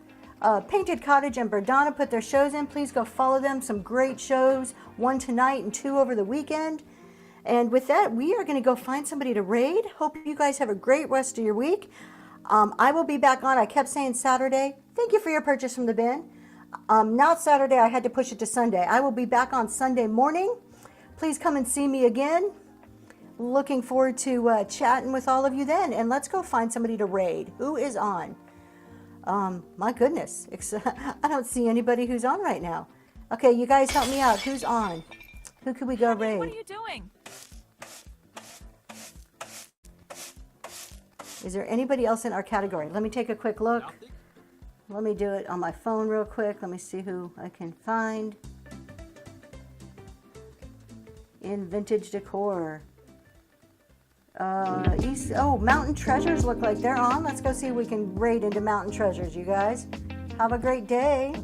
Painted Cottage and Berdana put their shows in. Please go follow them. Some great shows. 1 tonight and 2 over the weekend. And with that, we are going to go find somebody to raid. Hope you guys have a great rest of your week. I will be back on. I kept saying Saturday. Thank you for your purchase from the bin. Not Saturday. I had to push it to Sunday. I will be back on Sunday morning. Please come and see me again. Looking forward to chatting with all of you then. And let's go find somebody to raid. Who is on? My goodness. I don't see anybody who's on right now. Okay, you guys help me out. Who's on? Who could we go raid? What are you doing? Is there anybody else in our category? Let me take a quick look. Let me do it on my phone real quick. Let me see who I can find. In vintage decor. Mountain Treasures look like they're on. Let's go see if we can raid into Mountain Treasures, you guys. Have a great day.